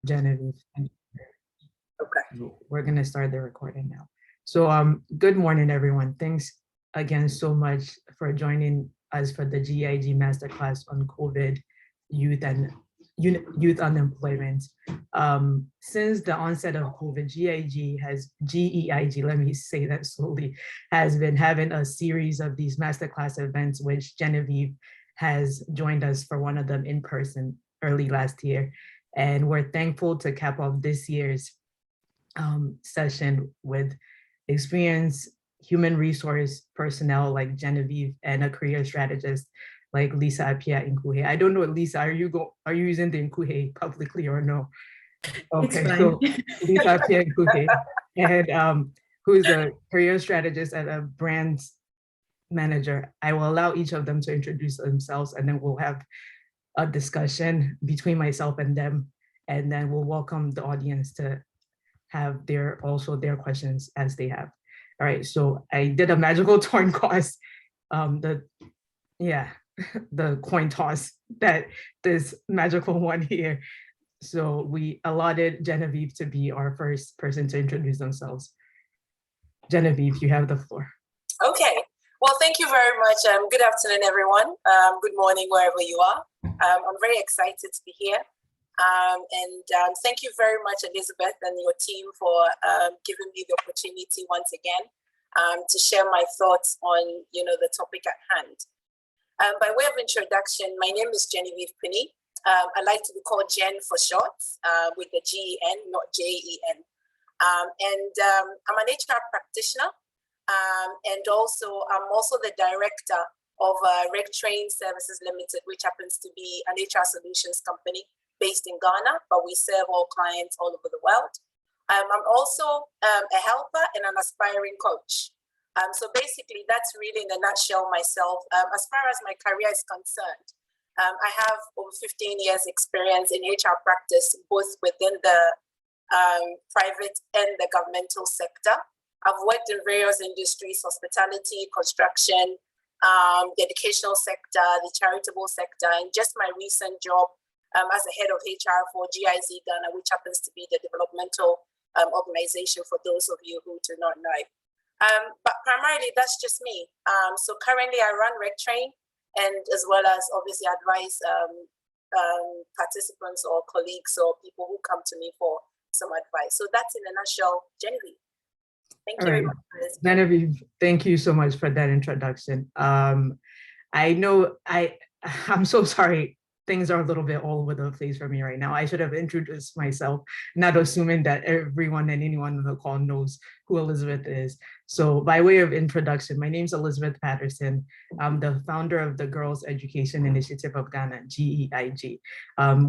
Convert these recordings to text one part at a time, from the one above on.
Genevieve. Okay. We're gonna start the recording now. So good morning, everyone. Thanks again so much for joining us for the GEIG Masterclass on COVID, youth and youth unemployment. Since the onset of COVID, GEIG, let me say that slowly, has been having a series of these masterclass events, which Genevieve has joined us for one of them in person early last year. And we're thankful to cap off this year's session with experienced human resource personnel like Genevieve and a career strategist like Lisa Appiah Nkuhe. I don't know, Lisa, are you using the Nkuhe publicly or no? Okay, so Lisa Appiah Nkuhe, and who's a career strategist and a brand manager. I will allow each of them to introduce themselves, and then we'll have a discussion between myself and them, and then we'll welcome the audience to have their questions as they have. All right, so I did a magical coin toss, the coin toss, that this magical one here. So we allotted Genevieve to be our first person to introduce themselves. Genevieve, you have the floor. Okay, well, thank you very much. Good afternoon, everyone. Good morning, wherever you are. I'm very excited to be here. Thank you very much, Elizabeth, and your team for giving me the opportunity once again to share my thoughts on the topic at hand. By way of introduction, my name is Genevieve Pinney. I like to be called Jen for short, with the G-E-N, not J-E-N. I'm an HR practitioner, and I'm also the director of RegTrain Services Limited, which happens to be an HR solutions company based in Ghana, but we serve all clients all over the world. I'm also a helper and an aspiring coach. So basically, that's really in a nutshell myself. As far as my career is concerned, I have over 15 years experience in HR practice, both within the private and the governmental sector. I've worked in various industries: hospitality, construction, the educational sector, the charitable sector, and just my recent job as the head of HR for GIZ Ghana, which happens to be the developmental organization for those of you who do not know. But primarily, that's just me. So currently, I run RegTrain, and as well as obviously advise participants or colleagues or people who come to me for some advice. So that's in a nutshell, Genevieve. Thank you very much. Genevieve, thank you so much for that introduction. I know I'm so sorry. Things are a little bit all over the place for me right now. I should have introduced myself, not assuming that everyone and anyone on the call knows who Elizabeth is. So by way of introduction, my name is Elizabeth Patterson. I'm the founder of the Girls Education Initiative of Ghana, GEIG.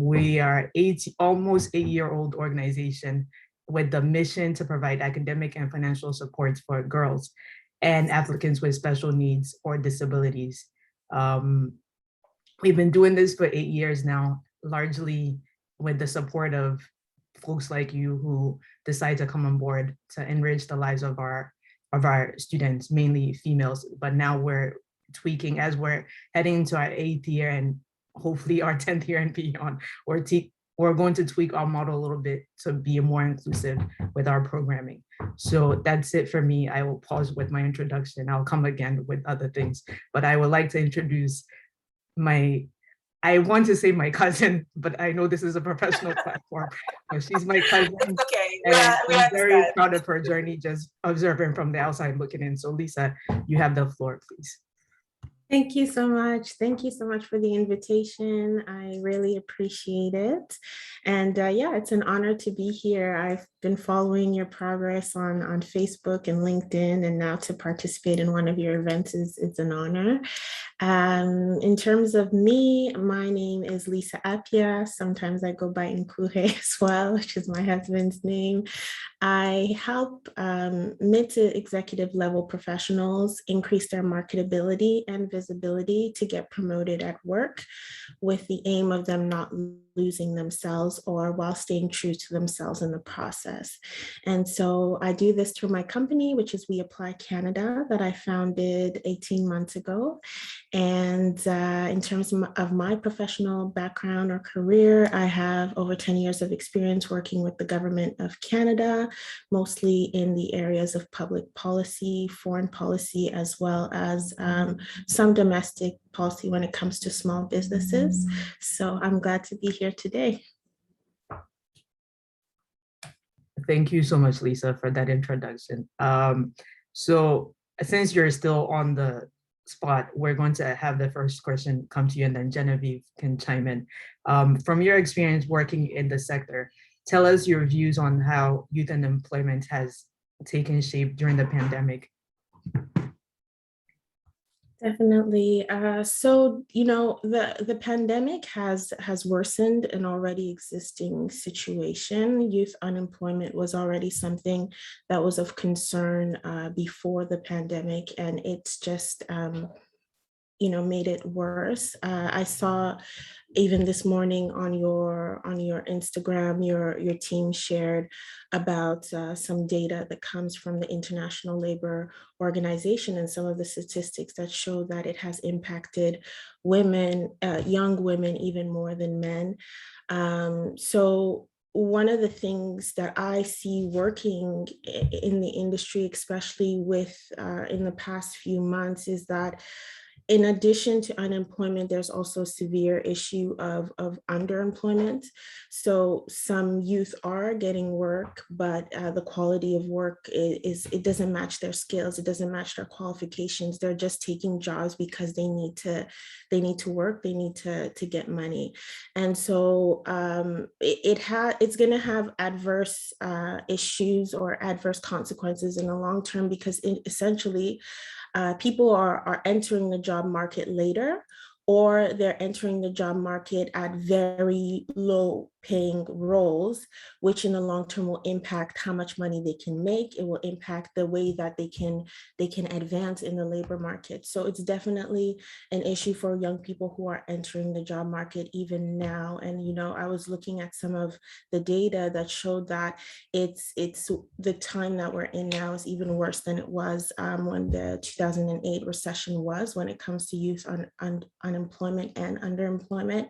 We are almost 8-year-old organization with the mission to provide academic and financial support for girls and applicants with special needs or disabilities. We've been doing this for 8 years now, largely with the support of folks like you who decide to come on board to enrich the lives of our students, mainly females. But now we're tweaking as we're heading into our 8th year and hopefully our 10th year and beyond. We're going to tweak our model a little bit to be more inclusive with our programming. So that's it for me. I will pause with my introduction. I'll come again with other things, but I would like to introduce I want to say my cousin, but I know this is a professional platform. But she's my cousin. It's okay. And I'm very proud of her journey, just observing from the outside looking in. So Lisa, you have the floor, please. Thank you so much. Thank you so much for the invitation. I really appreciate it. And yeah, it's an honor to be here. I've been following your progress on Facebook and LinkedIn, and now to participate in one of your events it's an honor. In terms of me, my name is Lisa Appiah. Sometimes I go by Nkuhe as well, which is my husband's name. I help mid to executive level professionals increase their marketability and visibility to get promoted at work, with the aim of them not losing themselves or while staying true to themselves in the process. And so I do this through my company, which is We Apply Canada, that I founded 18 months ago. And in terms of my professional background or career, I have over 10 years of experience working with the government of Canada, mostly in the areas of public policy, foreign policy, as well as some domestic policy when it comes to small businesses. So I'm glad to be here today. Thank you so much, Lisa, for that introduction. So since you're still on the spot, we're going to have the first question come to you, and then Genevieve can chime in. From your experience working in the sector, tell us your views on how youth unemployment has taken shape during the pandemic. Definitely. So, you know, the pandemic has worsened an already existing situation. Youth unemployment was already something that was of concern before the pandemic, and it's just you know, made it worse. I saw even this morning on your Instagram, your team shared about some data that comes from the International Labor Organization and some of the statistics that show that it has impacted women, young women, even more than men. So one of the things that I see working in the industry, especially with in the past few months, is that in addition to unemployment, there's also a severe issue of underemployment. So some youth are getting work, but the quality of work it doesn't match their skills. It doesn't match their qualifications. They're just taking jobs because they need to work. They need to get money. And so it's going to have adverse issues or adverse consequences in the long term, because essentially, people are entering the job market later, or they're entering the job market at very low paying roles, which in the long term will impact how much money they can make. It will impact the way that they can advance in the labor market. So it's definitely an issue for young people who are entering the job market even now. And, you know, I was looking at some of the data that showed that it's the time that we're in now is even worse than it was when the 2008 recession was, when it comes to youth unemployment and underemployment.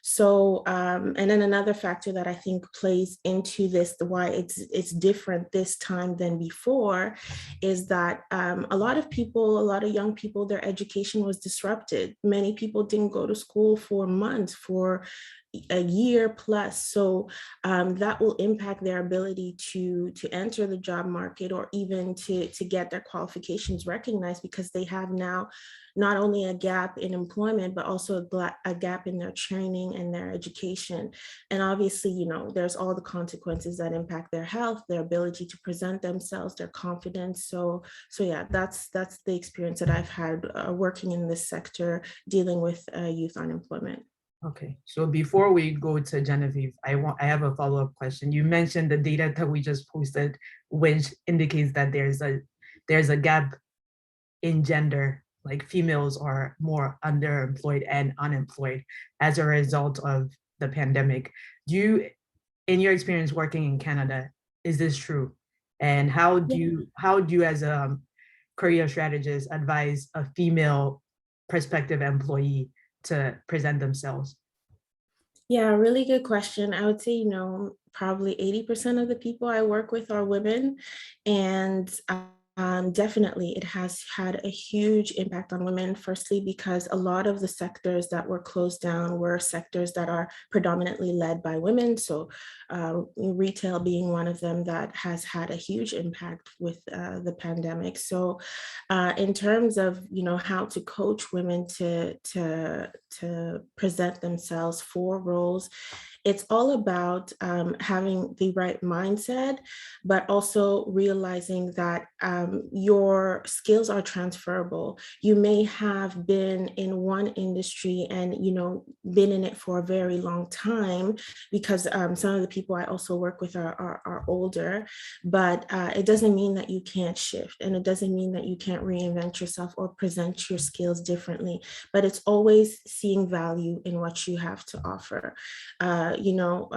So, and then another factor that I think plays into this, why it's different this time than before, is that a lot of young people, their education was disrupted. Many people didn't go to school for months, for a year plus. So that will impact their ability to enter the job market, or even to get their qualifications recognized, because they have now not only a gap in employment, but also a gap in their training and their education. And obviously, you know, there's all the consequences that impact their health, their ability to present themselves, their confidence. So yeah, that's the experience that I've had working in this sector, dealing with youth unemployment. Okay, so before we go to Genevieve, I have a follow-up question. You mentioned the data that we just posted, which indicates that there's a gap in gender, like females are more underemployed and unemployed as a result of the pandemic. In your experience working in Canada, is this true? And how do you as a career strategist advise a female prospective employee to present themselves? Yeah, really good question. I would say, you know, probably 80% of the people I work with are women, and definitely it has had a huge impact on women. Firstly, because a lot of the sectors that were closed down were sectors that are predominantly led by women. So retail being one of them that has had a huge impact with the pandemic. So in terms of, you know, how to coach women to present themselves for roles, it's all about having the right mindset, but also realizing that your skills are transferable. You may have been in one industry and, you know, been in it for a very long time, because some of the people I also work with are older, but it doesn't mean that you can't shift, and it doesn't mean that you can't reinvent yourself or present your skills differently, but it's always seeing value in what you have to offer. You know,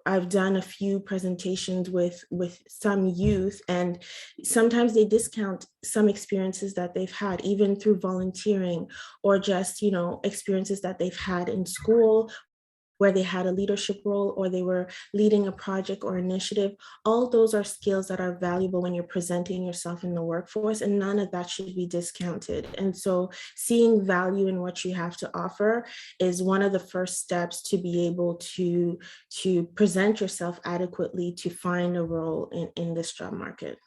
I've done a few presentations with some youth, and sometimes they discount some experiences that they've had, even through volunteering or just, experiences that they've had in school where they had a leadership role or they were leading a project or initiative. All those are skills that are valuable when you're presenting yourself in the workforce, and none of that should be discounted. And so seeing value in what you have to offer is one of the first steps to be able to present yourself adequately to find a role in this job market.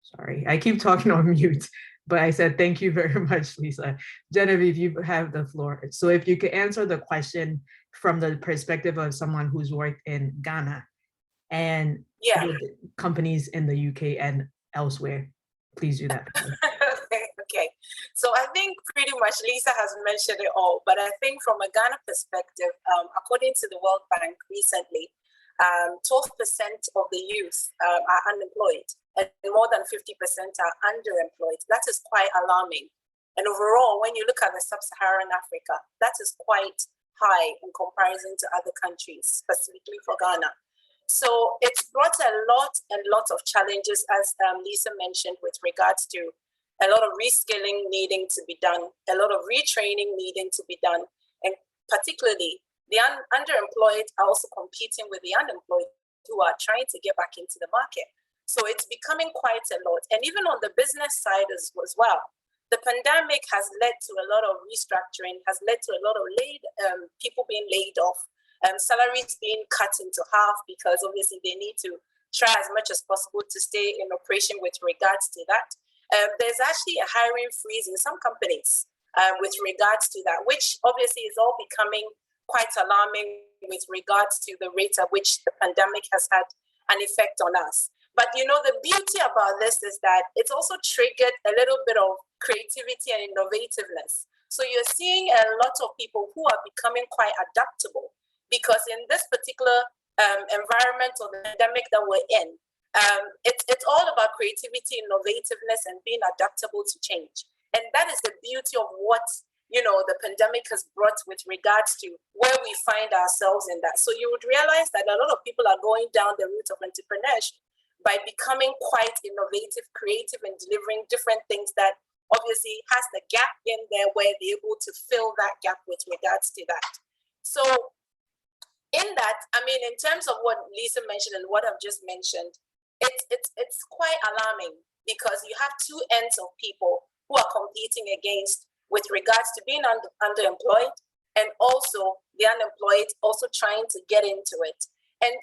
Sorry, I keep talking on mute, but I said thank you very much, Lisa. Genevieve, you have the floor. So if you could answer the question from the perspective of someone who's worked in Ghana and with companies in the UK and elsewhere, please do that. Okay. So I think pretty much Lisa has mentioned it all, but I think from a Ghana perspective, according to the World Bank recently, 12% of the youth are unemployed, and more than 50% are underemployed. That is quite alarming. And overall, when you look at the sub-Saharan Africa, that is quite high in comparison to other countries, specifically for Ghana. So it's brought a lot of challenges, as Lisa mentioned, with regards to a lot of reskilling needing to be done, a lot of retraining needing to be done, and particularly the underemployed are also competing with the unemployed who are trying to get back into the market. So it's becoming quite a lot. And even on the business side as well, the pandemic has led to a lot of restructuring, has led to a lot of people being laid off, salaries being cut into half because obviously they need to try as much as possible to stay in operation with regards to that. There's actually a hiring freeze in some companies with regards to that, which obviously is all becoming quite alarming with regards to the rate at which the pandemic has had an effect on us. But the beauty about this is that it's also triggered a little bit of creativity and innovativeness. So you're seeing a lot of people who are becoming quite adaptable, because in this particular environment or the pandemic that we're in, it's all about creativity, innovativeness, and being adaptable to change. And that is the beauty of what the pandemic has brought with regards to where we find ourselves in that. So you would realize that a lot of people are going down the route of entrepreneurship by becoming quite innovative, creative, and delivering different things that obviously has the gap in there where they're able to fill that gap with regards to that. So in that, in terms of what Lisa mentioned and what I've just mentioned, it's quite alarming, because you have two ends of people who are competing against with regards to being underemployed, and also the unemployed also trying to get into it. And,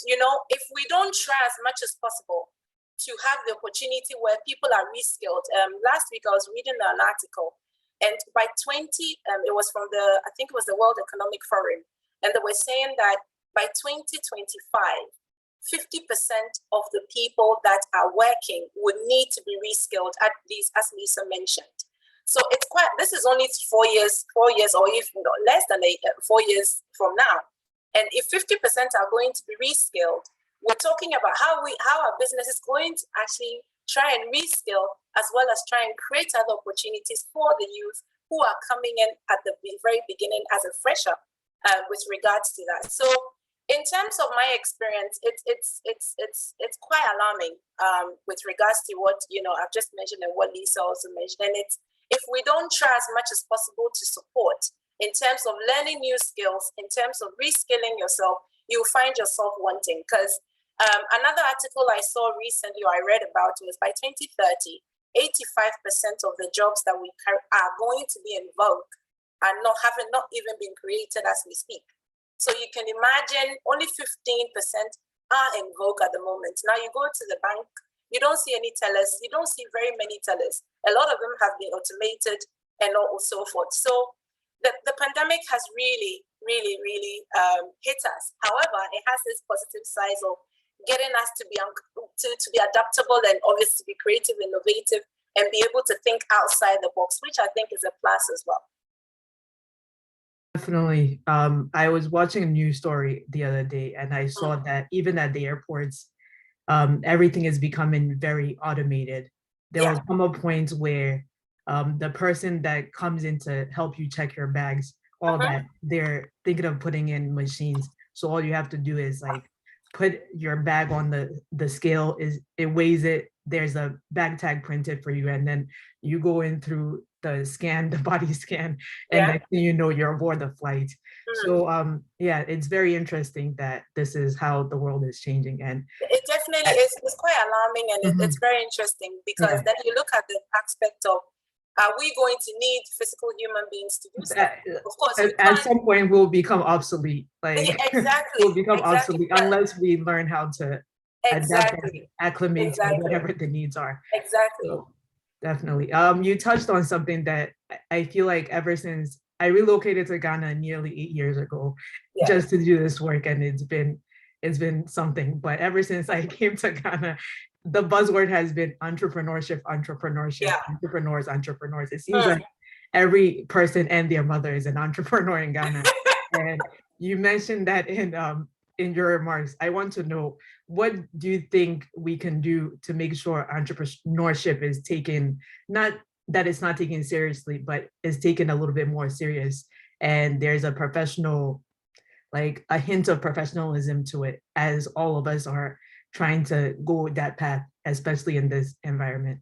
if we don't try as much as possible to have the opportunity where people are reskilled. Last week, I was reading an article, and by it was from I think it was the World Economic Forum, and they were saying that by 2025, 50% of the people that are working would need to be reskilled, at least as Lisa mentioned. So this is only 4 years, or even less than 4 years from now. And if 50% are going to be reskilled, we're talking about how our business is going to actually try and reskill, as well as try and create other opportunities for the youth who are coming in at the very beginning as a fresher with regards to that. So in terms of my experience, it's quite alarming with regards to what I've just mentioned and what Lisa also mentioned. And it's, if we don't try as much as possible to support in terms of learning new skills, in terms of reskilling yourself, you'll find yourself wanting. Because another article I saw recently, or I read about, was by 2030, 85% of the jobs that we are going to be in vogue are not even been created as we speak. So you can imagine only 15% are in vogue at the moment. Now you go to the bank, you don't see any tellers, you don't see very many tellers. A lot of them have been automated and so forth. So the pandemic has really hit us. However, it has this positive side of getting us to be adaptable, and obviously to be creative, innovative, and be able to think outside the box, which I think is a plus as well. Definitely. I was watching a news story the other day, and I saw that even at the airports, everything is becoming very automated. There will come a point where the person that comes in to help you check your bags all that they're thinking of putting in machines. So all you have to do is like put your bag on the scale, is it weighs it, there's a bag tag printed for you, and then you go in through the scan, the body scan, and next thing you know, you're aboard the flight. So yeah, it's very interesting that this is how the world is changing. And it definitely is. It's quite alarming, and it's very interesting because then you look at the aspect of, are we going to need physical human beings to do stuff? Of course, at some point we'll become obsolete. Like exactly, we'll become obsolete unless we learn how to adapt and acclimate to whatever the needs are. Exactly. So, definitely. You touched on something that I feel like ever since I relocated to Ghana nearly 8 years ago, just to do this work, and it's been something. But ever since I came to Ghana, the buzzword has been entrepreneurship, entrepreneurs. It seems like every person and their mother is an entrepreneur in Ghana. And you mentioned that in your remarks. I want to know, what do you think we can do to make sure entrepreneurship is taken, not that it's not taken seriously, but is taken a little bit more serious, and there's a professional, like a hint of professionalism to it, as all of us are trying to go that path, especially in this environment?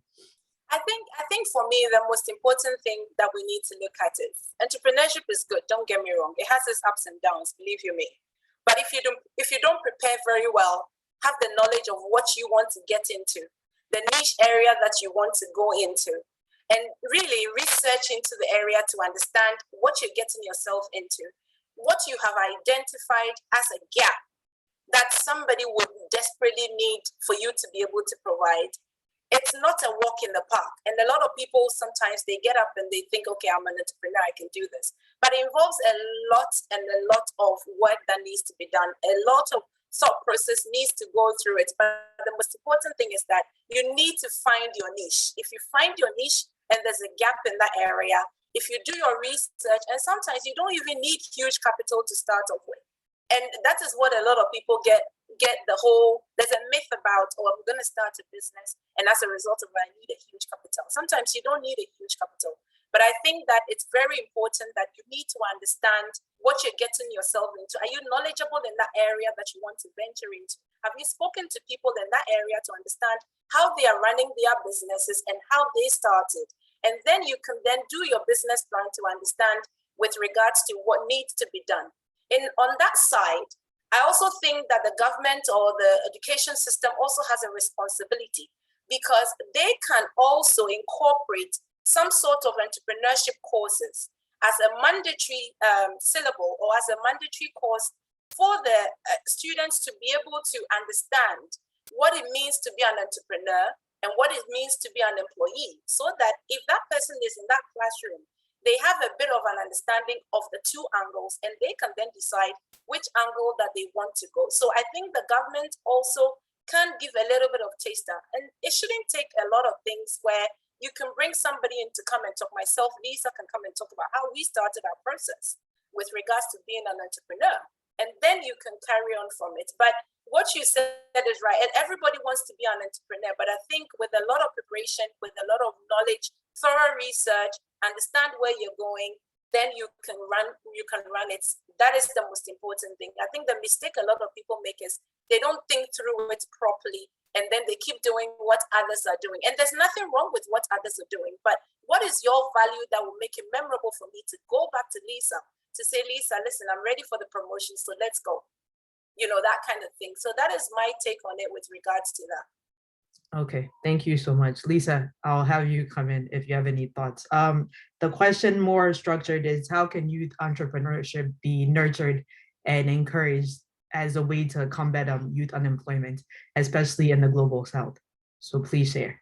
I think for me, the most important thing that we need to look at is entrepreneurship is good. Don't get me wrong; it has its ups and downs. Believe you me. But if you don't prepare very well, have the knowledge of what you want to get into, the niche area that you want to go into, and really research into the area to understand what you're getting yourself into, what you have identified as a gap that somebody would desperately need for you to be able to provide. It's not a walk in the park. And a lot of people, sometimes they get up and they think, okay, I'm an entrepreneur, I can do this. But it involves a lot of work that needs to be done. A lot of thought process needs to go through it. But the most important thing is that you need to find your niche. If you find your niche and there's a gap in that area, if you do your research, and sometimes you don't even need huge capital to start off with. And that is what a lot of people get the whole, there's a myth about, oh, I'm going to start a business, and as a result of it, I need a huge capital. Sometimes you don't need a huge capital. But I think that it's very important that you need to understand what you're getting yourself into. Are you knowledgeable in that area that you want to venture into? Have you spoken to people in that area to understand how they are running their businesses and how they started? And then you can then do your business plan to understand with regards to what needs to be done. And on that side, I also think that the government or the education system also has a responsibility, because they can also incorporate some sort of entrepreneurship courses as a mandatory syllable or as a mandatory course for the students to be able to understand what it means to be an entrepreneur and what it means to be an employee, so that if that person is in that classroom, they have a bit of an understanding of the two angles, and they can then decide which angle that they want to go. So I think the government also can give a little bit of taster, and it shouldn't take a lot of things where you can bring somebody in to come and talk. Myself, Lisa, can come and talk about how we started our process with regards to being an entrepreneur, and then you can carry on from it. But what you said is right, and everybody wants to be an entrepreneur, but I think with a lot of preparation, with a lot of knowledge, thorough research, understand where you're going, then you can run it. That is the most important thing. I think the mistake a lot of people make is they don't think through it properly, and then they keep doing what others are doing. And there's nothing wrong with what others are doing, but what is your value that will make it memorable for me to go back to Lisa, to say, Lisa, listen, I'm ready for the promotion, so let's go. You know, that kind of thing. So that is my take on it with regards to that. Okay, thank you so much. Lisa, I'll have you come in if you have any thoughts. The question more structured is, how can youth entrepreneurship be nurtured and encouraged as a way to combat youth unemployment, especially in the global South? So please share.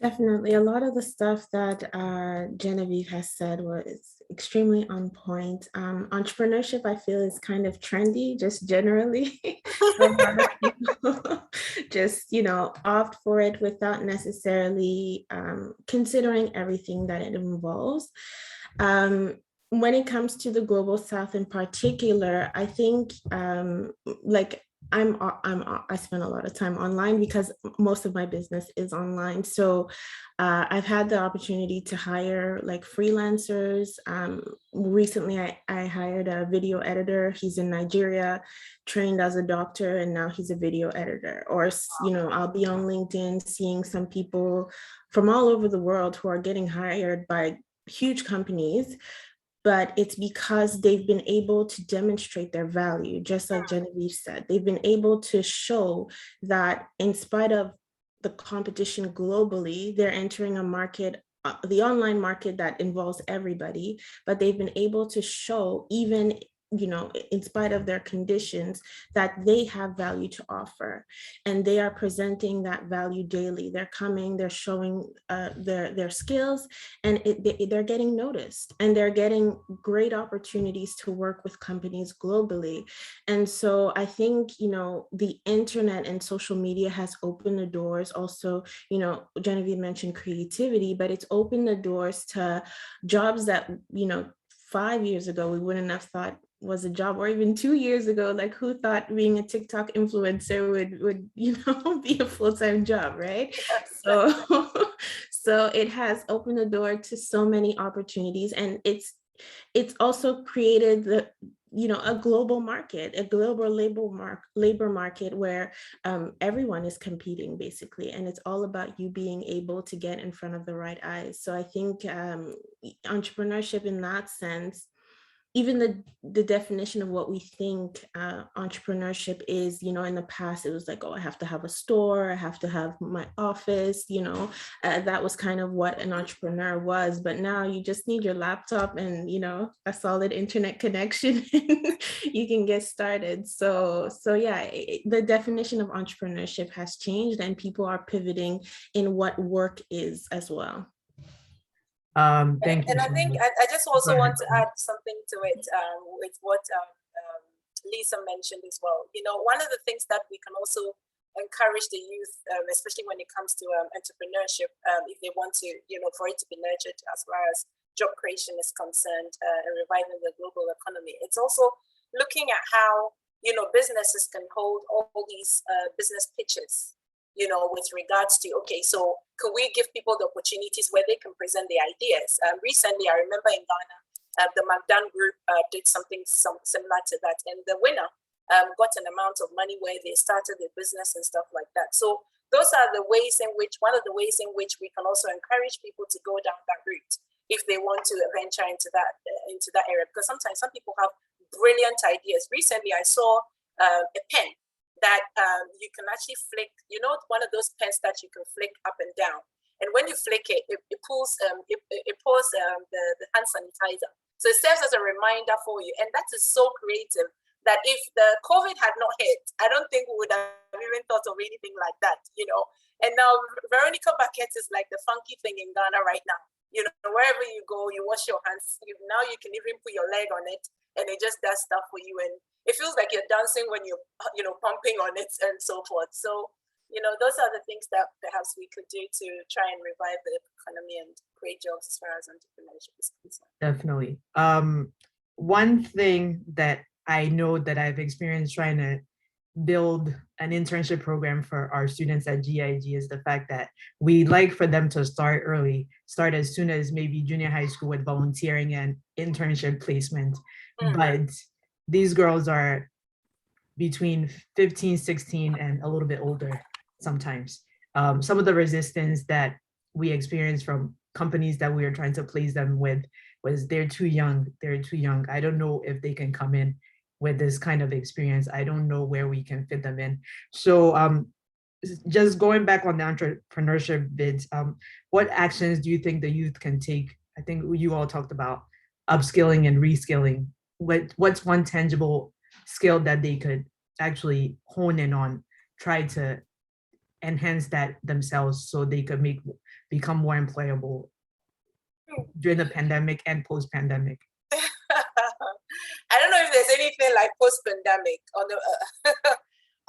Definitely. A lot of the stuff that Genevieve has said was extremely on point. Entrepreneurship, I feel, is kind of trendy, just generally. A lot of people just, opt for it without necessarily considering everything that it involves. When it comes to the global South in particular, I think, like I spend a lot of time online because most of my business is online. So I've had the opportunity to hire like freelancers. Recently, I hired a video editor. He's in Nigeria, trained as a doctor, and now he's a video editor. Or, I'll be on LinkedIn seeing some people from all over the world who are getting hired by huge companies, but it's because they've been able to demonstrate their value, just like Genevieve said. They've been able to show that in spite of the competition globally, they're entering a market, the online market that involves everybody, but they've been able to show, even in spite of their conditions, that they have value to offer, and they are presenting that value daily. They're coming, they're showing their skills, and they're getting noticed, and they're getting great opportunities to work with companies globally. And so I think the internet and social media has opened the doors. Also, Genevieve mentioned creativity, but it's opened the doors to jobs that 5 years ago we wouldn't have thought was a job, or even 2 years ago, like who thought being a TikTok influencer would be a full-time job, right? So so it has opened the door to so many opportunities, and it's also created a global market, a global labor market where everyone is competing basically, and it's all about you being able to get in front of the right eyes. So I think entrepreneurship in that sense, even the definition of what we think entrepreneurship is, in the past, it was like, oh, I have to have a store, I have to have my office, that was kind of what an entrepreneur was. But now you just need your laptop and, a solid internet connection, you can get started. So yeah, the definition of entrepreneurship has changed, and people are pivoting in what work is as well. Thank you. And I think I just also want to add something to it with what Lisa mentioned as well. One of the things that we can also encourage the youth, especially when it comes to entrepreneurship, if they want to, for it to be nurtured as far as job creation is concerned, and reviving the global economy. It's also looking at how, businesses can hold all these business pitches, with regards to, okay, so could we give people the opportunities where they can present their ideas? Recently, I remember in Ghana, the McDan Group did something similar to that, and the winner got an amount of money where they started their business and stuff like that. So those are the ways in which, one of the ways in which we can also encourage people to go down that route if they want to venture into that area, because sometimes some people have brilliant ideas. Recently, I saw a pen that you can actually flick, one of those pens that you can flick up and down. And when you flick it, it pulls the hand sanitizer. So it serves as a reminder for you. And that is so creative that if the COVID had not hit, I don't think we would have even thought of anything like that, And now Veronica Bucket is like the funky thing in Ghana right now. Wherever you go, you wash your hands. Now you can even put your leg on it, and it just does stuff for you. And it feels like you're dancing when you're, pumping on it and so forth. So, those are the things that perhaps we could do to try and revive the economy and create jobs as far as entrepreneurship is concerned. Definitely. One thing that I know that I've experienced trying to build an internship program for our students at GIG is the fact that we like for them to start early, start as soon as maybe junior high school with volunteering and internship placement. But these girls are between 15, 16, and a little bit older sometimes. Some of the resistance that we experience from companies that we are trying to place them with was they're too young. I don't know if they can come in with this kind of experience. I don't know where we can fit them in. So just going back on the entrepreneurship bit, what actions do you think the youth can take? I think you all talked about upskilling and reskilling. What's one tangible skill that they could actually hone in on, try to enhance that themselves so they could become more employable during the pandemic and post-pandemic? I don't know if there's anything like post-pandemic.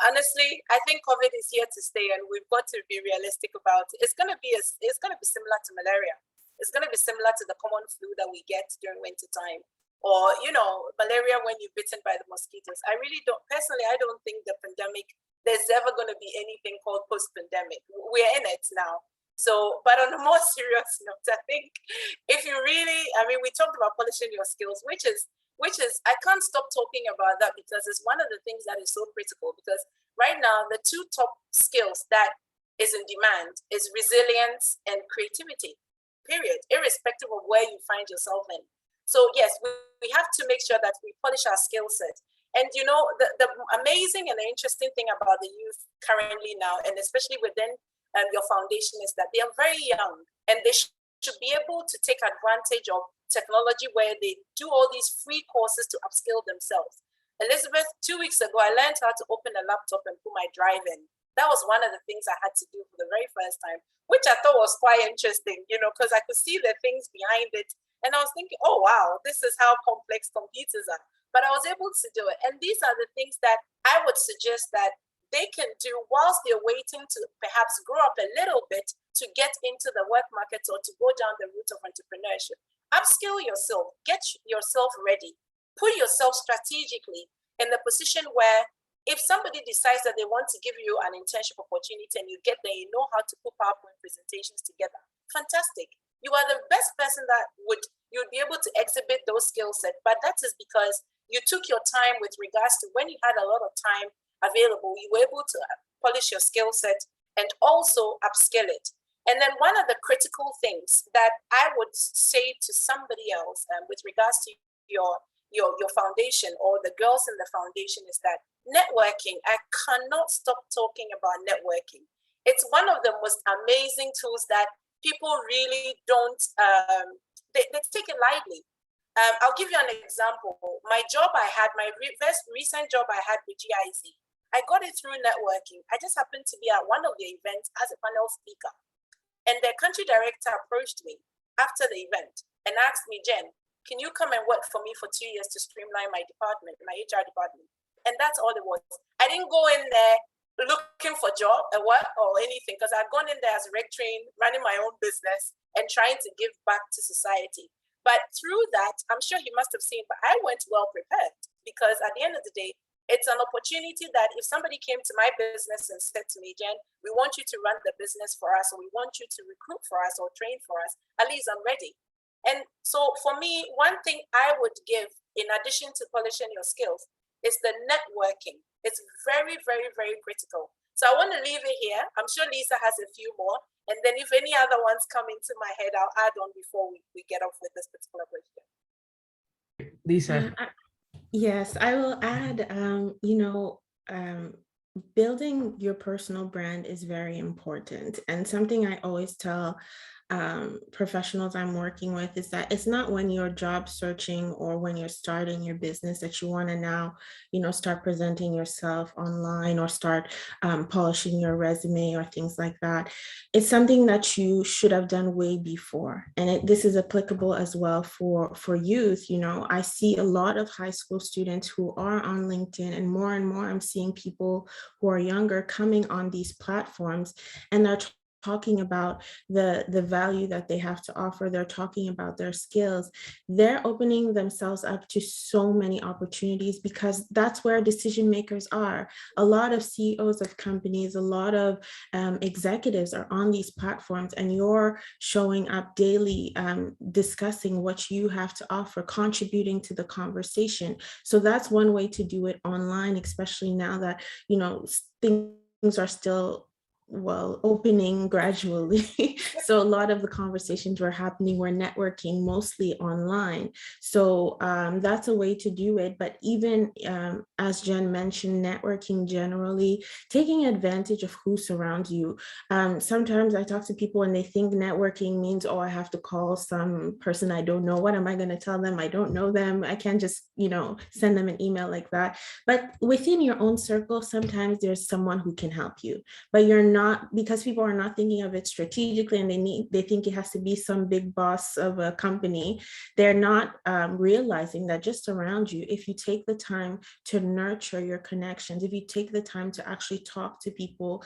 Honestly, I think COVID is here to stay, and we've got to be realistic about it. It's going to be similar to malaria. It's going to be similar to the common flu that we get during winter time, or, you know, malaria when you're bitten by the mosquitoes. I really don't, personally, I don't think the pandemic, there's ever going to be anything called post-pandemic. We're in it now. So, but on a more serious note, I think if you really, I mean, we talked about polishing your skills, which is, I can't stop talking about that because it's one of the things that is so critical. Because right now, the two top skills that is in demand is resilience and creativity, period, irrespective of where you find yourself in. So yes, we have to make sure that we polish our skill set. And you know, the amazing and the interesting thing about the youth currently now, and especially within your foundation, is that they are very young and they should be able to take advantage of technology where they do all these free courses to upskill themselves. Elizabeth, 2 weeks ago, I learned how to open a laptop and put my drive in. That was one of the things I had to do for the very first time, which I thought was quite interesting, you know, because I could see the things behind it. And I was thinking, oh, wow, this is how complex computers are. But I was able to do it. And these are the things that I would suggest that they can do whilst they're waiting to perhaps grow up a little bit to get into the work market or to go down the route of entrepreneurship. Upskill yourself, get yourself ready, put yourself strategically in the position where if somebody decides that they want to give you an internship opportunity and you get there, you know how to put PowerPoint presentations together. Fantastic. You are the best person that you'd be able to exhibit those skill sets, but that is because you took your time with regards to when you had a lot of time available, you were able to polish your skill set and also upskill it. And then one of the critical things that I would say to somebody else with regards to your foundation or the girls in the foundation is that networking, I cannot stop talking about networking. It's one of the most amazing tools that people really don't, they take it lightly. I'll give you an example. My job I had, my recent job I had with GIZ, I got it through networking. I just happened to be at one of the events as a panel speaker. And the country director approached me after the event and asked me, Jen, can you come and work for me for 2 years to streamline my department, my HR department? And that's all it was. I didn't go in there looking for job or work or anything, because I'd gone in there as a rec train, running my own business and trying to give back to society. But through that, I'm sure he must have seen, but I went well prepared, because at the end of the day, it's an opportunity that if somebody came to my business and said to me, Jen, we want you to run the business for us, or we want you to recruit for us or train for us, at least I'm ready. And so for me, one thing I would give, in addition to polishing your skills, is the networking. It's very, very, very critical. So I want to leave it here. I'm sure Lisa has a few more. And then if any other ones come into my head, I'll add on before we get off with this particular question. Lisa. Yes, I will add, building your personal brand is very important. And something I always tell professionals I'm working with is that it's not when you're job searching or when you're starting your business that you want to now, start presenting yourself online or start polishing your resume or things like that. It's something that you should have done way before. And this is applicable as well for youth. I see a lot of high school students who are on LinkedIn, and more I'm seeing people who are younger coming on these platforms, and they're talking about the value that they have to offer. They're talking about their skills. They're opening themselves up to so many opportunities, because that's where decision makers are. A lot of CEOs of companies, a lot of executives are on these platforms, and you're showing up daily, discussing what you have to offer, contributing to the conversation. So that's one way to do it online, especially now that, things are still opening gradually. So a lot of the conversations were networking mostly online. So that's a way to do it. But even as Jen mentioned, networking generally, taking advantage of who surrounds you. Sometimes I talk to people and they think networking means, I have to call some person I don't know. What am I going to tell them? I don't know them. I can't just, send them an email like that. But within your own circle, sometimes there's someone who can help you, but you're not, because people are not thinking of it strategically, and they think it has to be some big boss of a company. They're not realizing that just around you, if you take the time to nurture your connections, if you take the time to actually talk to people,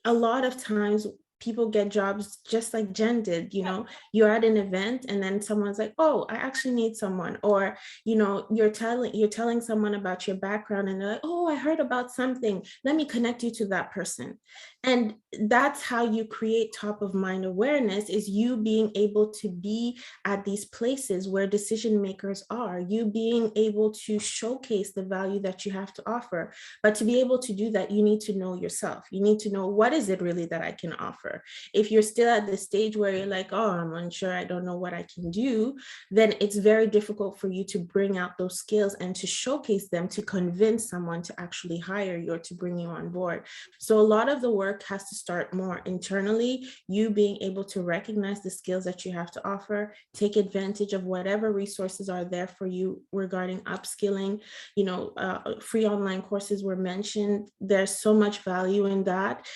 a lot of times people get jobs just like Jen did. You know, you're at an event and then someone's like, oh, I actually need someone. Or, you know, you're telling someone about your background and they're like, oh, I heard about something. Let me connect you to that person. And that's how you create top of mind awareness, is you being able to be at these places where decision makers are, you being able to showcase the value that you have to offer. But to be able to do that, you need to know yourself. You need to know, what is it really that I can offer? If you're still at the stage where you're like, oh, I'm unsure, I don't know what I can do, then it's very difficult for you to bring out those skills and to showcase them to convince someone to actually hire you or to bring you on board. So a lot of the work has to start more internally, you being able to recognize the skills that you have to offer, take advantage of whatever resources are there for you regarding upskilling. You know, free online courses were mentioned. There's so much value in that.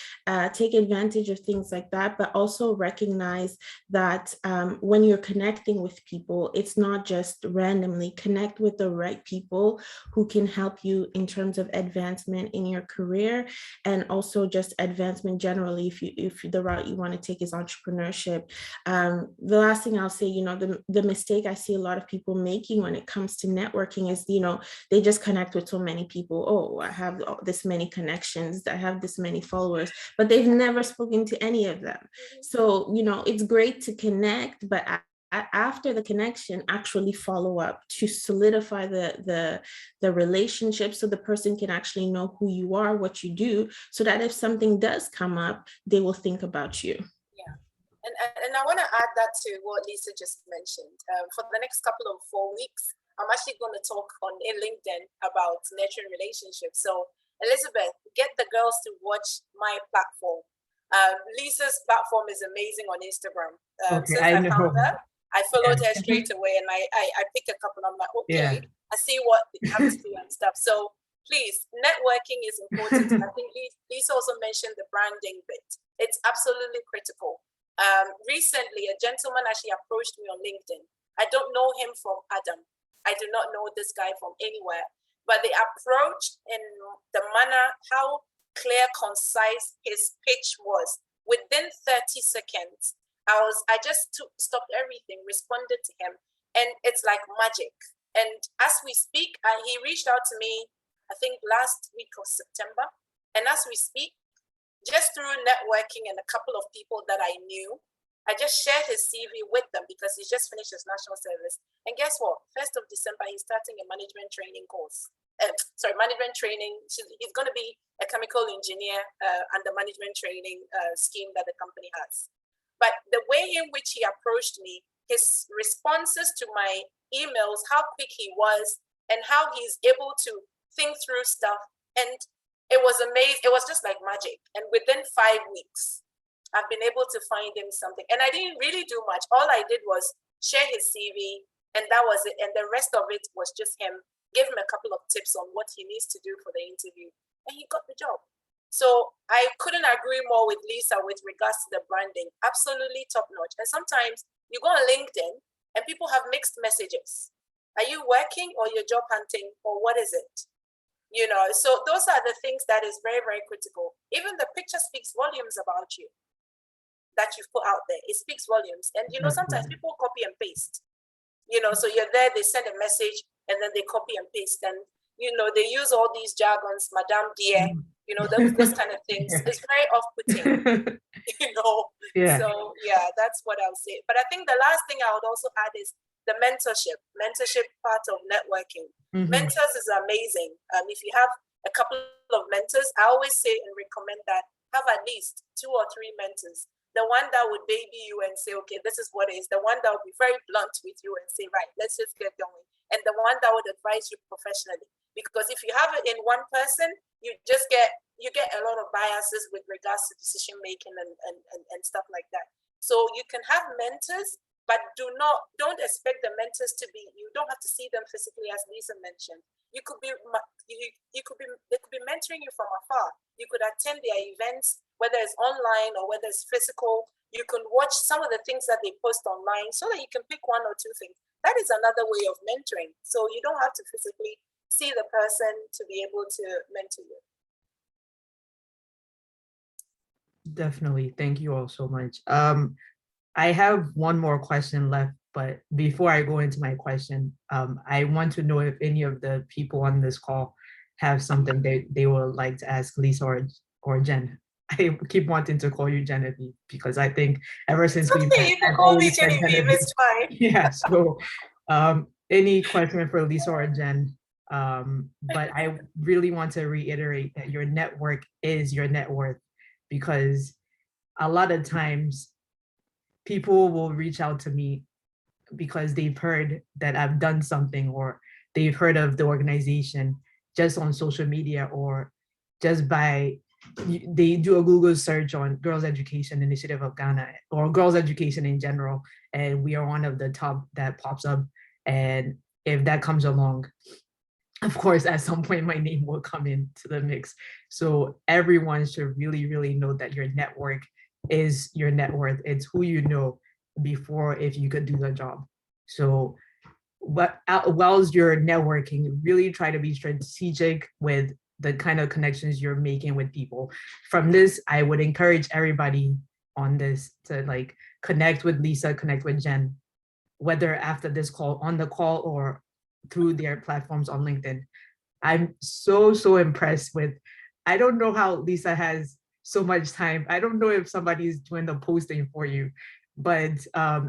Take advantage of things like that, but also recognize that when you're connecting with people, it's not just randomly. Connect with the right people who can help you in terms of advancement in your career, and also just advancement generally if the route you want to take is entrepreneurship. The last thing I'll say, you know, the mistake I see a lot of people making when it comes to networking is, you know, they just connect with so many people. Oh, I have this many connections, I have this many followers, but they've never spoken to any of them. So, you know, it's great to connect, but after the connection, actually follow up to solidify the relationship, so the person can actually know who you are, what you do, so that if something does come up, they will think about you. Yeah. And I want to add that to what Lisa just mentioned. For the next couple of 4 weeks, I'm actually going to talk on in LinkedIn about nurturing relationships. So Elizabeth, get the girls to watch my platform. Lisa's platform is amazing on Instagram. Okay, Since I found her, I followed Yeah. her straight away, and I picked a couple. I'm like, okay, Yeah. I see what you have to do and stuff. So please, networking is important. I think Lisa also mentioned the branding bit. It's absolutely critical. Recently, a gentleman actually approached me on LinkedIn. I don't know him from Adam. I do not know this guy from anywhere. But the approach and the manner, how clear, concise his pitch was, within 30 seconds, I just stopped everything, responded to him, and it's like magic. And as we speak, he reached out to me, I think last week of September. And as we speak, just through networking and a couple of people that I knew, I just shared his CV with them because he's just finished his national service. And guess what? 1st of December, he's starting a management training course. Management training. He's going to be a chemical engineer under management training scheme that the company has. But the way in which he approached me, his responses to my emails, how quick he was, and how he's able to think through stuff. And it was amazing. It was just like magic. And within 5 weeks, I've been able to find him something. And I didn't really do much. All I did was share his CV, and that was it. And the rest of it was just him. Give him a couple of tips on what he needs to do for the interview. And he got the job. So I couldn't agree more with Lisa with regards to the branding. Absolutely top notch. And sometimes you go on LinkedIn and people have mixed messages. Are you working or you're job hunting, or what is it? You know, so those are the things that is very, very critical. Even the picture speaks volumes about you that you've put out there. It speaks volumes. And, you know, sometimes people copy and paste. You know, so you're there, they send a message and then they copy and paste. And, you know, they use all these jargons, Madame Dear, you know, those kind of things. It's very off-putting, you know. Yeah. So, yeah, that's what I'll say. But I think the last thing I would also add is the mentorship part of networking. Mentors is amazing. If you have a couple of mentors, I always say and recommend that have at least 2 or 3 mentors. The one that would baby you and say, okay, this is what it is. The one that would be very blunt with you and say, right, let's just get going. And the one that would advise you professionally. Because if you have it in one person, you get a lot of biases with regards to decision making and stuff like that. So you can have mentors, but don't expect the mentors to be, you don't have to see them physically, as Lisa mentioned. They could be mentoring you from afar. You could attend their events, whether it's online or whether it's physical. You can watch some of the things that they post online so that you can pick 1 or 2 things. That is another way of mentoring. So you don't have to physically see the person to be able to mentor you. Definitely. Thank you all so much. I have one more question left, but before I go into my question, I want to know if any of the people on this call have something they would like to ask Lisa or Jen. I keep wanting to call you Genevieve because I think ever since we Okay, met, you can I've call me always said Genevieve, Genevieve. it's fine. Yeah, so any question for Lisa or Jen? But I really want to reiterate that your network is your net worth, because a lot of times people will reach out to me because they've heard that I've done something, or they've heard of the organization just on social media, or just by they do a Google search on Girls Education Initiative of Ghana or girls education in general, and we are one of the top that pops up. And if that comes along, of course, at some point my name will come into the mix. So everyone should really, really know that your network is your net worth. It's who you know before if you could do the job. So whilst you're networking, really try to be strategic with the kind of connections you're making with people. From this, I would encourage everybody on this to like connect with Lisa, connect with Jen, whether after this call, on the call, or through their platforms on LinkedIn. I'm so impressed with, I don't know how Lisa has so much time. I don't know if somebody's doing the posting for you, but on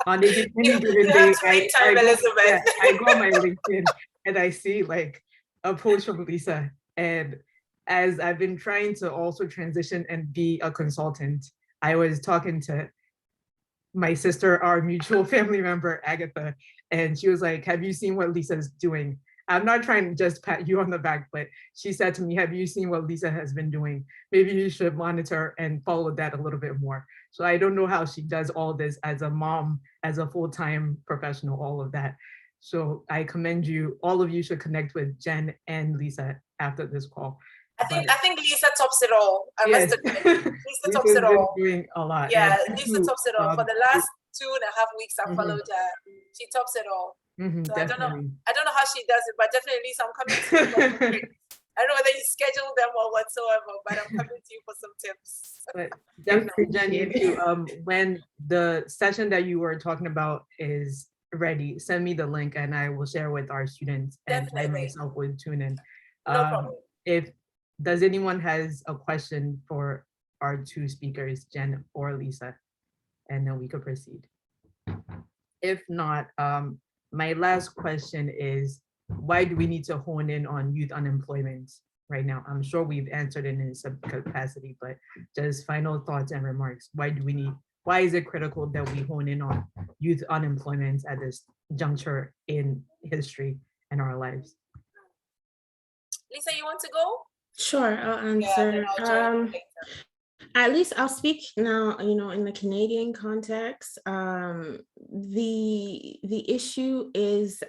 any You given have day, to make time, Elizabeth. I go on my LinkedIn and I see like a post from Lisa. And as I've been trying to also transition and be a consultant, I was talking to my sister, our mutual family member, Agatha, and she was like, have you seen what Lisa's doing? I'm not trying to just pat you on the back, but she said to me, have you seen what Lisa has been doing? Maybe you should monitor and follow that a little bit more. So I don't know how she does all this as a mom, as a full-time professional, all of that. So I commend you. All of you should connect with Jen and Lisa after this call. I think Lisa tops it all. I Yes, must admit, Lisa tops Lisa's it been all. doing a lot. Yeah, And Lisa tops it all. For the last 2.5 weeks, I Mhm. followed her. She tops it all. So Definitely. I don't know how she does it, but definitely, Lisa, I'm coming to you for some tips. I don't know whether you schedule them or whatsoever, but I'm coming to you for some tips. But definitely, Jen, Appreciate you too. When the session that you were talking about is ready, send me the link and I will share with our students, and I Definitely. myself would tune in. No problem. If does anyone has a question for our two speakers, Jen or Lisa, and then we could proceed. If not, my last question is, why do we need to hone in on youth unemployment right now? I'm sure we've answered it in some capacity, but just final thoughts and remarks. Why is it critical that we hone in on youth unemployment at this juncture in history and our lives? Lisa, you want to go? Sure, I'll Yeah, then answer. I'll join you later. At least I'll speak now, in the Canadian context. The issue is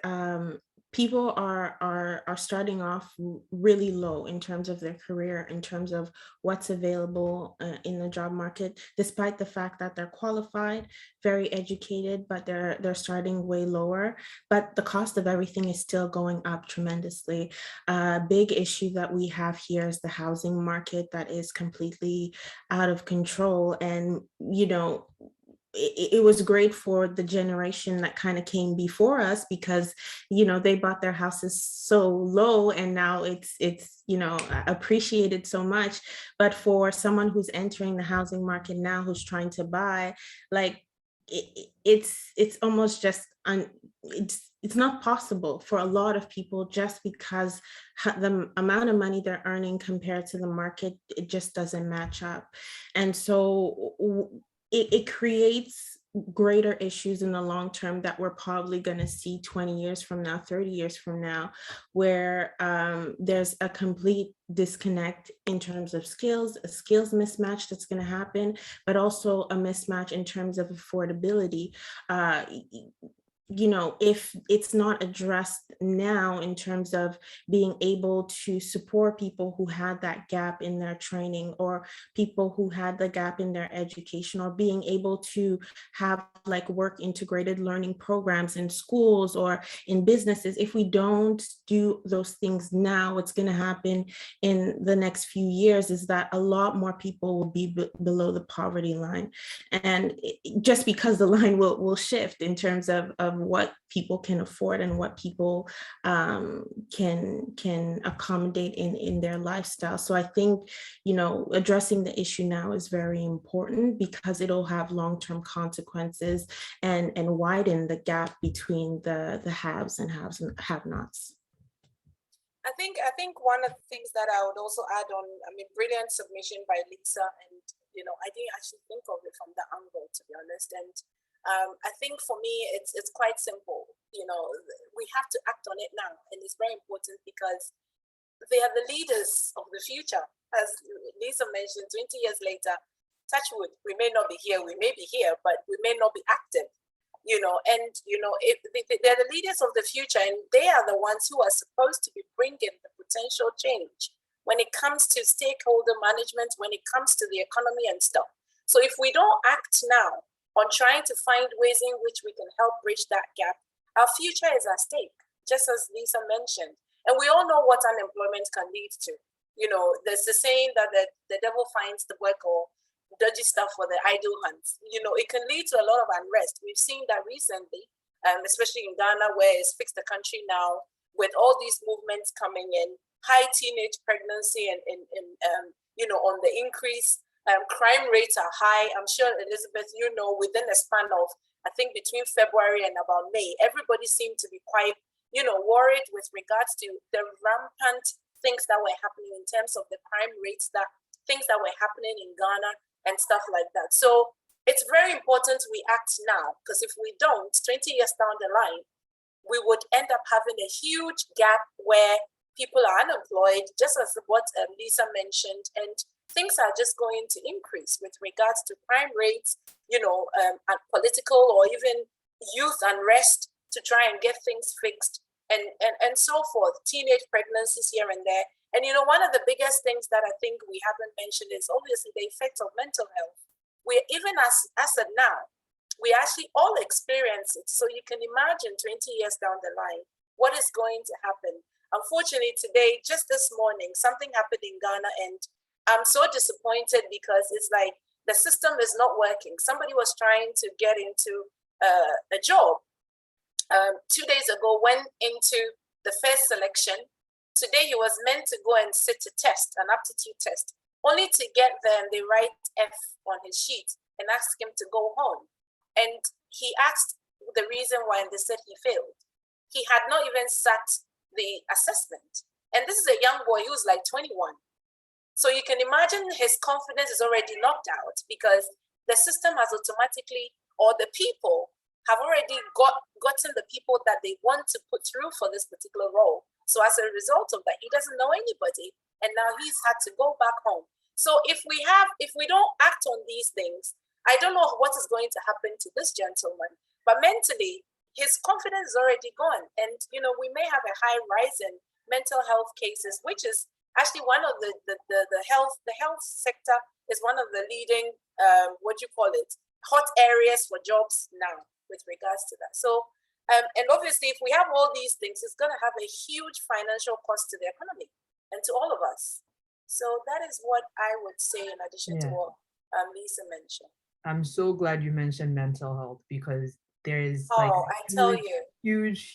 people are starting off really low in terms of their career, in terms of what's available in the job market, despite the fact that they're qualified, very educated, but they're starting way lower. But the cost of everything is still going up tremendously. Big issue that we have here is the housing market that is completely out of control. And it was great for the generation that kind of came before us, because they bought their houses so low and now it's appreciated so much. But for someone who's entering the housing market now, who's trying to buy, like it's almost just it's not possible for a lot of people, just because the amount of money they're earning compared to the market, it just doesn't match up. And so it creates greater issues in the long term that we're probably going to see 20 years from now, 30 years from now, where there's a complete disconnect in terms of skills, a skills mismatch that's going to happen, but also a mismatch in terms of affordability. you know, if it's not addressed now in terms of being able to support people who had that gap in their training, or people who had the gap in their education, or being able to have like work integrated learning programs in schools or in businesses, if we don't do those things now, what's going to happen in the next few years is that a lot more people will be below the poverty line. And just because the line will shift in terms of what people can afford and what people can accommodate in their lifestyle. So I think, you know, addressing the issue now is very important, because it'll have long-term consequences and widen the gap between the haves and have-nots. I think one of the things that I would also add on, I mean, brilliant submission by Lisa, and you know, I didn't actually think of it from that angle, to be honest. And I think for me, it's quite simple. You know, we have to act on it now, and it's very important because they are the leaders of the future. As Lisa mentioned, 20 years later, touch wood, we may not be here, we may be here, but we may not be active. You know, and you know, they're the leaders of the future, and they are the ones who are supposed to be bringing the potential change when it comes to stakeholder management, when it comes to the economy and stuff. So if we don't act now on trying to find ways in which we can help bridge that gap, our future is at stake, just as Lisa mentioned. And we all know what unemployment can lead to. You know, there's the saying that the devil finds the work, or dodgy stuff for the idle hands. You know, it can lead to a lot of unrest. We've seen that recently, especially in Ghana, where it's fixed the country now, with all these movements coming in, high teenage pregnancy and you know, on the increase. Crime rates are high. I'm sure, Elizabeth, you know, within a span of, I think between February and about May, everybody seemed to be quite, you know, worried with regards to the rampant things that were happening in terms of the crime rates, things that were happening in Ghana and stuff like that. So it's very important we act now, because if we don't, 20 years down the line, we would end up having a huge gap where people are unemployed, just as what Lisa mentioned, and things are just going to increase with regards to crime rates, you know, and political or even youth unrest to try and get things fixed, and so forth, teenage pregnancies here and there. And you know, one of the biggest things that I think we haven't mentioned is obviously the effects of mental health. We, even as of now, we actually all experience it. So you can imagine 20 years down the line, what is going to happen. Unfortunately, today, just this morning, something happened in Ghana, and I'm so disappointed because it's like the system is not working. Somebody was trying to get into a job 2 days ago, went into the first selection. Today he was meant to go and sit a test, an aptitude test, only to get there and they write F on his sheet and ask him to go home. And he asked the reason why, and they said he failed. He had not even sat the assessment. And this is a young boy who's like 21. So you can imagine his confidence is already knocked out, because the system has automatically, or the people have already gotten the people that they want to put through for this particular role. So as a result of that, he doesn't know anybody, and now he's had to go back home. So if we don't act on these things, I don't know what is going to happen to this gentleman, but mentally, his confidence is already gone. And, you know, we may have a high rise in mental health cases, which is actually one of the health sector is one of the leading, hot areas for jobs now with regards to that. So, and obviously, if we have all these things, it's going to have a huge financial cost to the economy and to all of us. So that is what I would say in addition to what Lisa mentioned. I'm so glad you mentioned mental health, because there is huge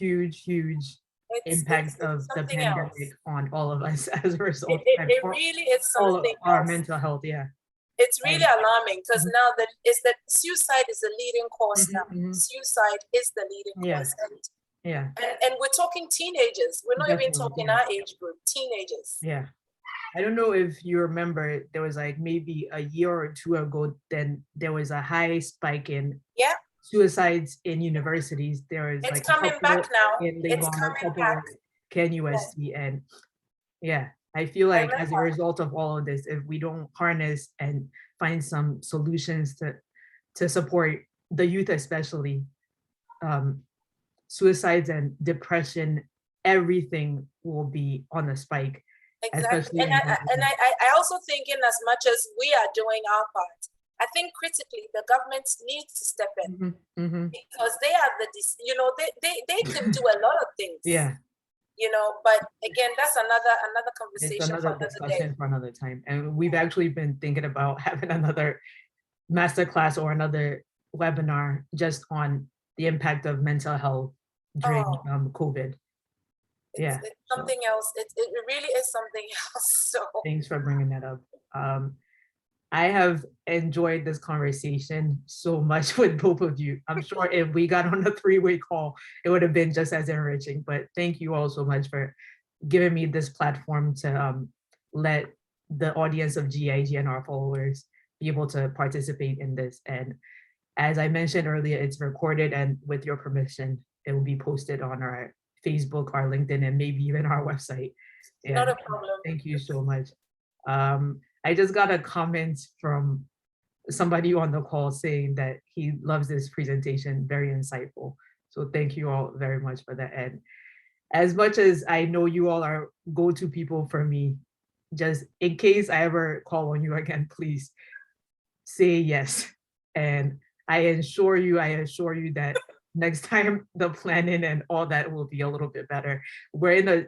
impact of the pandemic on all of us as a result. It really is something all our mental health, yeah. It's really alarming, because now that suicide is the leading cause now. Suicide is the leading cause. And we're talking teenagers. We're not even talking our age group, teenagers. Yeah. I don't know if you remember, there was like maybe a year or two ago, then there was a high spike in suicides in universities. There is it's coming back now. It's coming back. KNUST, and I feel like as a result of all of this, if we don't harness and find some solutions to support the youth, especially, suicides and depression, everything will be on a spike. Exactly. Especially And I also think in as much as we are doing our part, I think critically the government needs to step in because they are they can do a lot of things. Yeah. But again, that's another It's conversation another for another discussion day. for another time. And we've actually been thinking about having another masterclass or another webinar just on the impact of mental health during COVID. Yeah. It's something else. It really is something else. So thanks for bringing that up. I have enjoyed this conversation so much with both of you. I'm sure if we got on a three-way call, it would have been just as enriching, but thank you all so much for giving me this platform to let the audience of GIG and our followers be able to participate in this. And as I mentioned earlier, it's recorded, and with your permission, it will be posted on our Facebook, our LinkedIn, and maybe even our website. Yeah. Not a problem. Thank you so much. I just got a comment from somebody on the call saying that he loves this presentation, very insightful. So thank you all very much for that. And as much as I know you all are go-to people for me, just in case I ever call on you again, please say yes. And I assure you that next time the planning and all that will be a little bit better. We're in a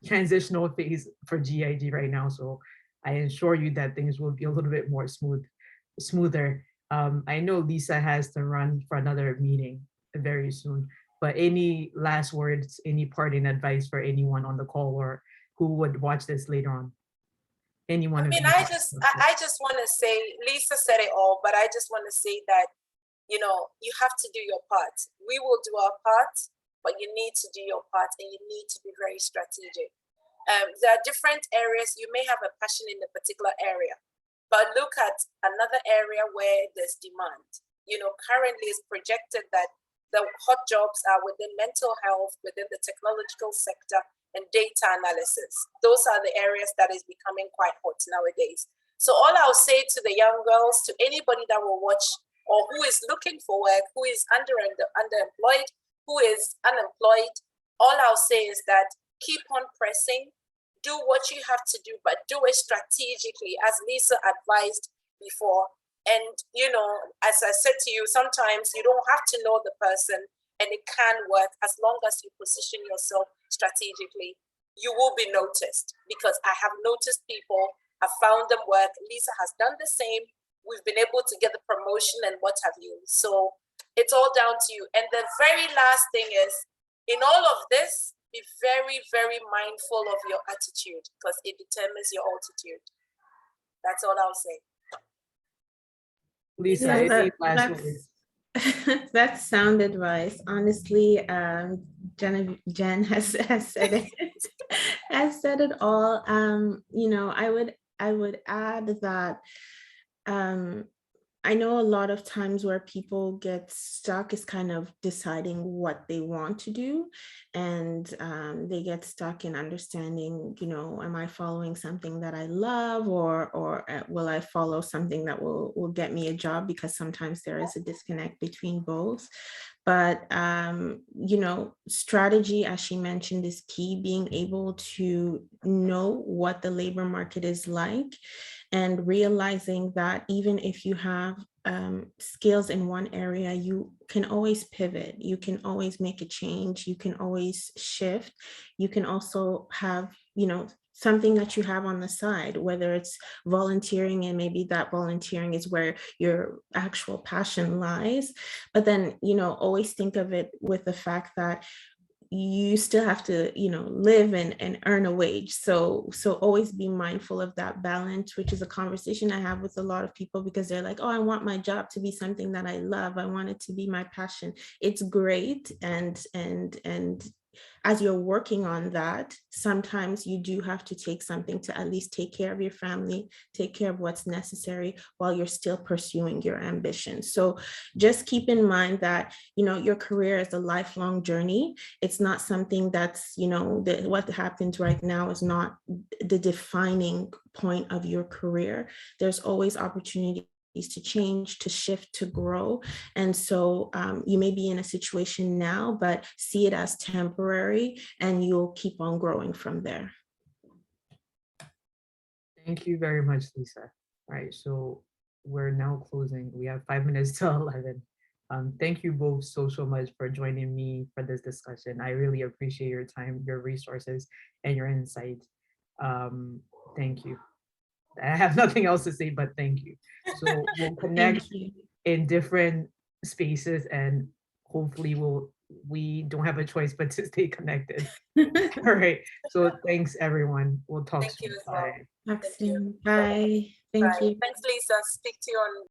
transitional phase for GIG right now, so I assure you that things will be a little bit more smoother. I know Lisa has to run for another meeting very soon, but any last words, any parting advice for anyone on the call or who would watch this later on? Anyone? I mean, I just want to say, Lisa said it all, but I just want to say that, you have to do your part. We will do our part, but you need to do your part and you need to be very strategic. There are different areas. You may have a passion in a particular area, but look at another area where there's demand. Currently it's projected that the hot jobs are within mental health, within the technological sector, and data analysis. Those are the areas that is becoming quite hot nowadays. So all I'll say to the young girls, to anybody that will watch or who is looking for work, who is underemployed, who is unemployed, all I'll say is that keep on pressing, do what you have to do, but do it strategically, as Lisa advised before. And, as I said to you, sometimes you don't have to know the person and it can work as long as you position yourself strategically. You will be noticed, because I have noticed people, have found them work. Lisa has done the same. We've been able to get the promotion and what have you. So it's all down to you. And the very last thing is, in all of this, be very, very mindful of your attitude, because it determines your altitude. That's all I'll say. Lisa, any last words? That's sound advice. Honestly, Jen has said it, has said it all. I would add that I know a lot of times where people get stuck is kind of deciding what they want to do, and they get stuck in understanding, am I following something that I love, or will I follow something that will get me a job? Because sometimes there is a disconnect between both. But, strategy, as she mentioned, is key. Being able to know what the labor market is like, and realizing that even if you have skills in one area, you can always pivot. You can always make a change. You can always shift. You can also have, something that you have on the side, whether it's volunteering, and maybe that volunteering is where your actual passion lies. But then, always think of it with the fact that you still have to, live and earn a wage. So always be mindful of that balance, which is a conversation I have with a lot of people, because they're like, oh, I want my job to be something that I love. I want it to be my passion. It's great. And as you're working on that, sometimes you do have to take something to at least take care of your family, take care of what's necessary while you're still pursuing your ambition. So just keep in mind that, your career is a lifelong journey. It's not something that's, what happens right now is not the defining point of your career. There's always opportunity opportunities to change, to shift, to grow. And so you may be in a situation now, but see it as temporary, and you'll keep on growing from there. Thank you very much, Lisa. All right, so we're now closing. We have 5 minutes till 11. Thank you both so much for joining me for this discussion. I really appreciate your time, your resources, and your insight. Thank you. I have nothing else to say, but thank you. So we'll connect in different spaces, and hopefully we don't have a choice but to stay connected. All right. So thanks everyone. We'll talk Thank you soon. as well. Bye. Excellent. Bye. Thank Bye. you. Thanks, Lisa. Speak to you on